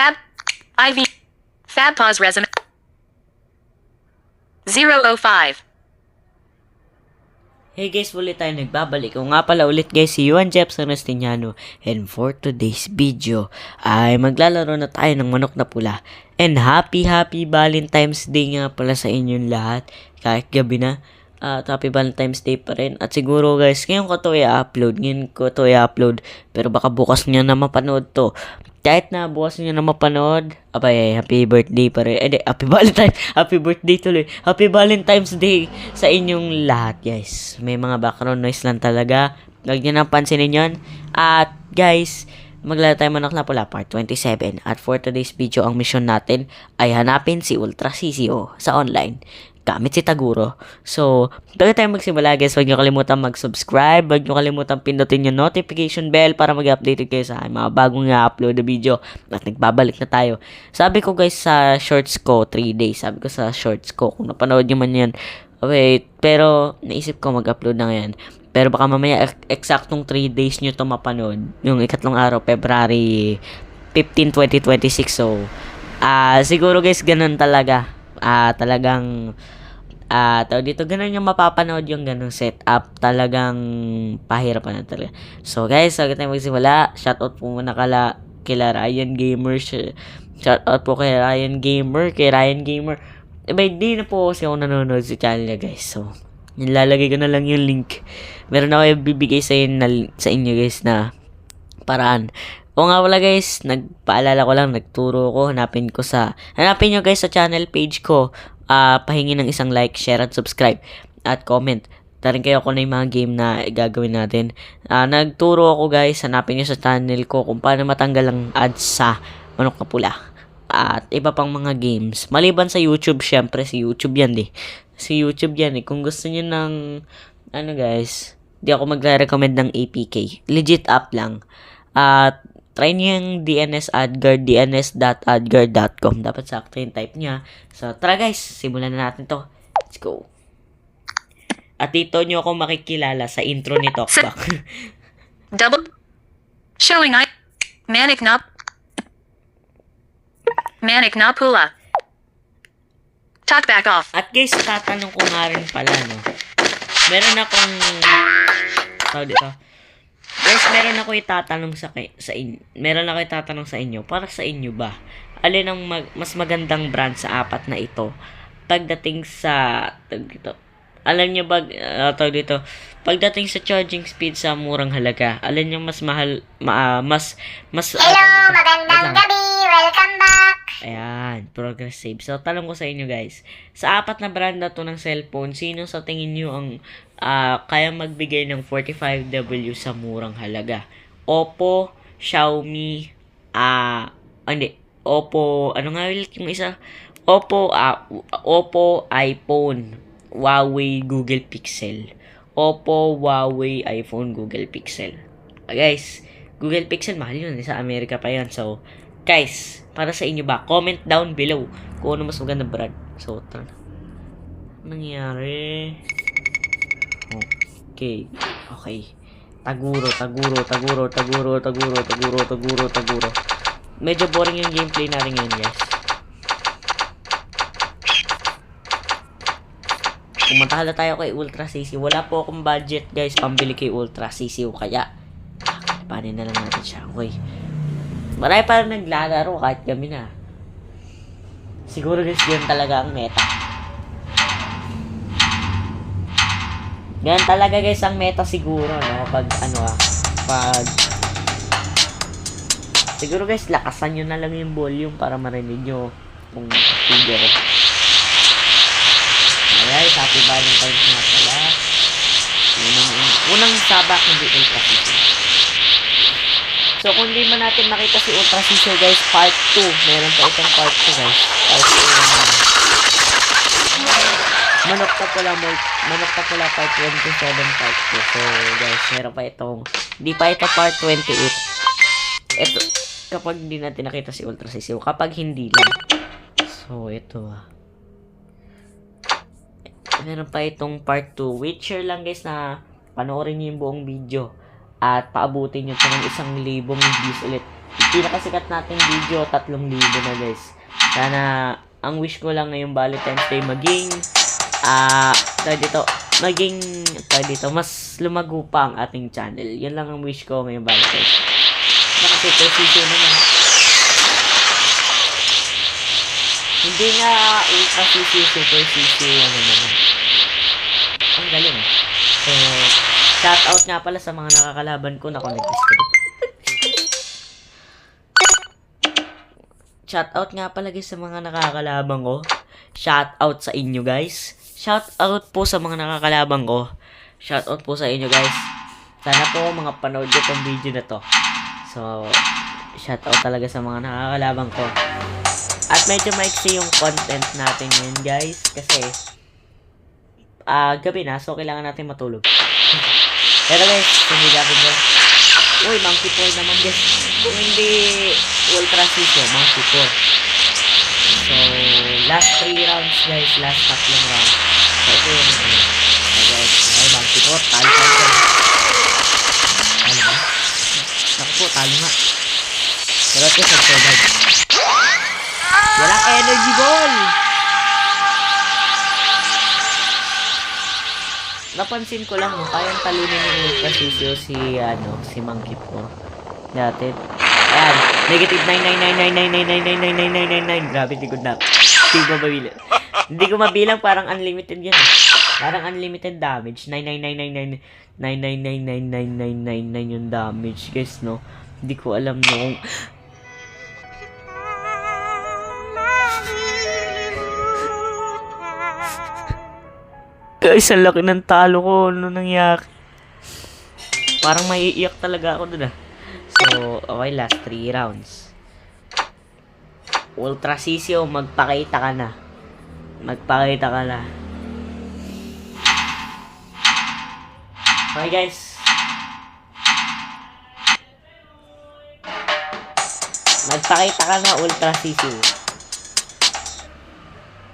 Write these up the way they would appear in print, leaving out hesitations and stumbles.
Fab IV Fab pause resume 005. Hey guys, ulit tayo nagbabalik. Kung nga pala ulit guys, si Juan Jepson Restiniano. And for today's video, ay maglalaro na tayo ng manok na pula. And happy Valentine's Day nga pala sa inyong lahat. Kahit gabi na. At happy Valentine's Day pa rin. At siguro guys, ngayon ko to i-upload. Pero baka bukas nyo na mapanood to. Kahit na bukas nyo na mapanood, abay, happy birthday pa rin. Happy birthday tuloy. Happy Valentine's Day sa inyong lahat, guys. May mga background noise lang talaga. Huwag nyo nang pansinin yun. At, guys, maglalaro tayo manok na pula, part 27. At for today's video, ang mission natin ay hanapin si Ultra CCO sa online. Gamit si Taguro. So, bago tayo magsimula guys, huwag nyo kalimutan mag-subscribe, huwag nyo kalimutan pindutin yung notification bell para mag-update kayo sa mga bagong i-upload na video. At nagbabalik na tayo. Sabi ko guys sa shorts ko, 3 days. Sabi ko sa shorts ko, kung napanood nyo man yan, wait, pero naisip ko mag-upload na ngayon. Pero baka mamaya eksaktong 3 days nyo to mapanood. Yung ikatlong araw, February 15, 2026. So, siguro guys, ganun talaga. Talagang tawag dito, ganun yung mapapanood yung ganung setup. Talagang pahirapan na talaga. So guys, bago tayo magsimula, shoutout po muna kila Ryan Gamer. Shoutout po kay Ryan Gamer. Di na po kasi ako nanonood sa channel niya guys. So, nilalagay ko na lang yung link. Meron ako ibibigay sa inyo guys na paraan. O nga wala guys, nagpaalala ko lang, nagturo ko, hanapin nyo guys sa channel page ko, pahingi ng isang like, share at subscribe, at comment. Tarin kayo kung na yung mga game na gagawin natin. Nagturo ako guys, hanapin nyo sa channel ko kung paano matanggal ang ads sa manok na pula. At iba pang mga games. Maliban sa YouTube, syempre si YouTube yan Kung gusto nyo ng, guys, di ako magre-recommend ng APK. Legit app lang. At try niyo yung DNS Adguard, dns.adguard.com. Dapat sakto yung type niya. So, tara guys, simulan na natin to. Let's go. At dito nyo ako makikilala sa intro ni Talkback. Double showing Manic na pula. Talkback off. At guys, tatanong ko nga rin pala, no. Meron akong guys, meron ako itatanong sa inyo. Para sa inyo ba? Alin ang mas magandang brand sa apat na ito? Pagdating sa alam niyo ba pagdating sa charging speed sa murang halaga, alin yung mas mahal Hello, magandang gabi. Welcome back. Ayan, progressive. So, tanong ko sa inyo guys. Sa apat na brand na to ng cellphone, sino sa tingin nyo ang kaya magbigay ng 45W sa murang halaga? Oppo, Xiaomi, Oppo, ano nga ulit yung isa? Oppo, iPhone, Huawei, Google Pixel. Oppo, Huawei, iPhone, Google Pixel. Guys, Google Pixel, mahal yun. Sa Amerika pa yan. So, guys, para sa inyo ba? Comment down below kung ano mas maganda brand. So, tara. Nangyari. Okay. Taguro. Medyo boring yung gameplay natin ngayon, guys. Pumunta tayo kay Ultra CC. Wala po akong budget, guys, pambili kay Ultra CC. Kaya, panin na lang natin siya. Okay. Marami pa rin naglalaro kahit kami na. Siguro guys, yan talaga ang meta. Yan talaga guys ang meta siguro, no? Siguro guys, lakasan nyo na lang yung volume para marinig nyo kung figure. Guys, happy Valentine's nga pala. Unang sabak, hindi Ultra CC. So, kung di man natin makita si Ultra CC guys, part 2. Meron pa itong part 2 guys. Part 2. Manok pa pala part 27 part 2. So, guys, meron pa itong, di pa ito part 28. Ito, kapag hindi natin nakita si Ultra CC, kapag hindi lang. So, ito meron pa itong part 2. Witcher lang guys na panoorin niyo yung buong video. At paabutin nyo ito ng 1,000 views ulit pinakasikat nating video, 3,000 na guys. Sana, ang wish ko lang ngayong Valentine's Day mas lumago pa ang ating channel. Yan lang ang wish ko ngayong Valentine's Day. Kasi precision naman. Hindi nga ultra CC, super CC, ano naman. Ang galing. So, shoutout nga pala sa mga nakakalaban ko. Naku, nag-disconnect. Shoutout nga pala guys sa mga nakakalaban ko. Shoutout sa inyo guys. Shoutout po sa mga nakakalaban ko. Shoutout po sa inyo guys. Sana po mga panood nyo tong video na to. So, shoutout talaga sa mga nakakalaban ko. At medyo maiksi yung content natin ngayon guys. Kasi, gabi na. So, kailangan natin matulog. Pero guys, hindi gabi ko. Uy, monkey paw naman guys. Kung hindi ultra season, monkey paw. So, last 3 rounds guys. Last 3 rounds. So, ito yung guys. Ay, monkey paw. Talo ka ito. Talo ba? Naku po, talo nga. Pero ito, subscribe. Walang energy ball! Napansin ko lang, kayang talunin yung ultra sisyo si Monkey po. Dati. Ayan, negative 9999999999999. Grabe, hindi ko na. Hindi ko mabilang. Hindi ko mabilang, parang unlimited yan. Parang unlimited damage. 99999999999 yung damage, guys, no? Hindi ko alam no. Guys, ang laki ng talo ko. Ano nangyari? Parang maiiyak talaga ako dun ah. So, okay, last 3 rounds. Ultra Sisyo, magpakita ka na. Magpakita ka na. Okay guys. Magpakita ka na, Ultra Sisyo.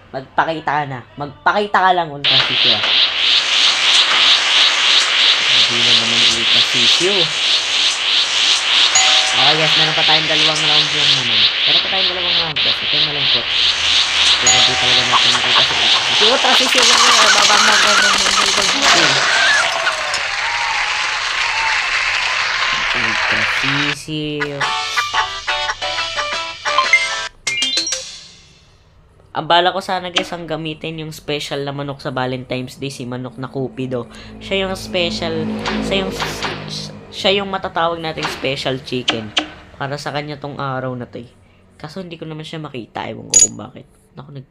Magpakita ka na. Magpakita ka lang, Ultra Sisyo. Hindi na naman Ultra Sisyo. Okay guys, meron pa tayong 2 rounds lang naman. Meron pa tayong 2 rounds guys. Ito yung malungkot. Pero di talaga natin nakita si Ultra Sisyo. Ultra Sisyo lang yun. Babang Ultra Sisyo. Ang bala ko sana guys ang gamitin yung special na manok sa Valentine's Day, si manok na Cupido. Siya yung special, siya yung matatawag nating special chicken para sa kanya tong araw na to eh. Kaso hindi ko naman siya makita, ewan ko kung bakit. Naku,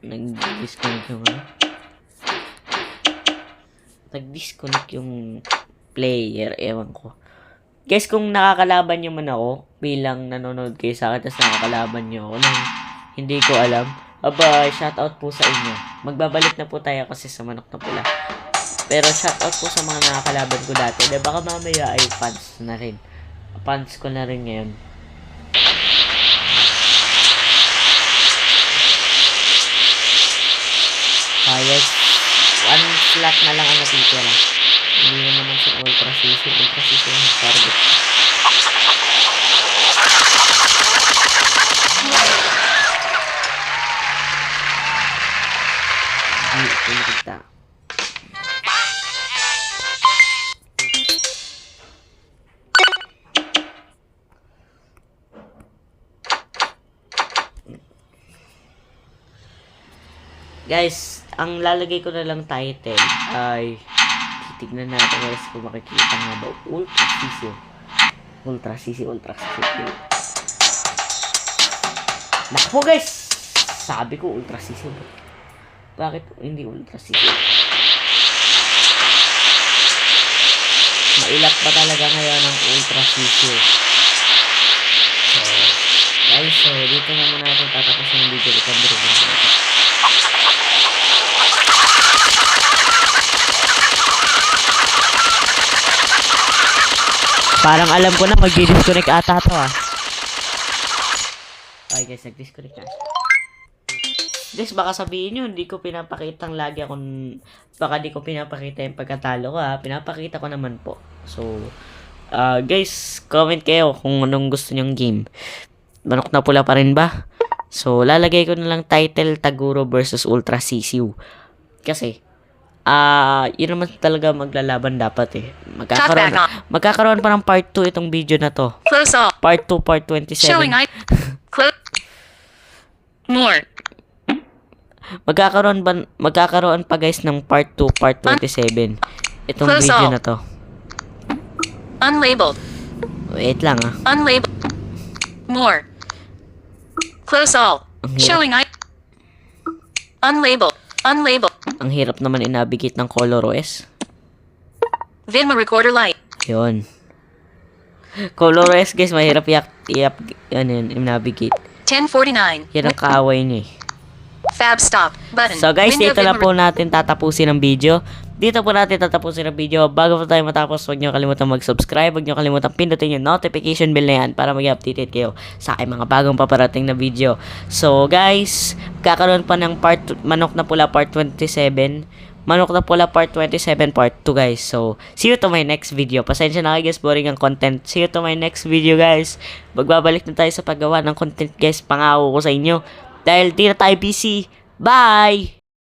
nag-disconnect yung nag-disconnect yung player, ewan ko. Guys, kung nakakalaban nyo man ako, bilang nanonood kayo sa akin, tapos nakakalaban nyo ako nang hindi ko alam, aba, shoutout po sa inyo. Magbabalik na po tayo kasi sa manok na pula. Pero shoutout po sa mga nakakalaban ko dati. Dahil baka mamaya ay fans na rin. Fans ko na rin ngayon. Guys, 1 slot na lang ang natitira. Hindi naman sa ultra season yung target. Hindi kita. Guys, ang lalagay ko na lang title ay tignan natin guys kung makikita nga ba Ultra Sisyo. Ultra Sisyo. Naku po guys! Sabi ko Ultra Sisyo. Bakit hindi Ultra Sisyo? Mailat pa talaga ngayon ang Ultra Sisyo. So, guys, dito na muna natin tatapusin yung video. Parang alam ko na mag-disconnect ata to ah. Okay guys, nag-disconnect na. Guys, baka sabihin nyo, hindi ko pinapakitang lagi akong... Baka di ko pinapakita yung pagkatalo ko ha. Pinapakita ko naman po. So, guys, comment kayo kung anong gusto nyong game. Manok na pula pa rin ba? So, lalagay ko na lang title Taguro versus Ultra Sisiu. Kasi, yun naman talaga maglalaban dapat eh. Magkakaroon pa ng part 2 itong video na to. Close all. Part 2, part 27. Showing close. More. Magkakaroon pa guys ng part 2, part 27. Itong Close video all. na to. Unlabeled. Wait lang Unlabeled. More. Close all. Ang hirap. Showing unlabeled. Unlabeled. Ang hirap naman i-navigate ng ColorOS. Vinma recorder light. Yun. ColorOS guys, mahirap i-navigate. 1049. Yan ang kaaway niya eh. Fab stop. Button. So guys, Window dito na Vinma po natin tatapusin ang video. Dito po natin tatapusin ang video. Bago po tayo matapos, huwag nyo kalimutan mag-subscribe. Huwag nyo kalimutan pindutin yung notification bell na yan para mag-updated kayo sa aking mga bagong paparating na video. So guys, kakaroon pa ng Manok na Pula part 27. Manok na Pula part 27 part 2 guys. So, see you to my next video. Pasensya na kayo guys, boring ang content. See you to my next video guys. Magbabalik na tayo sa paggawa ng content guys. Pangako ko sa inyo. Dahil di na tayo busy. Bye!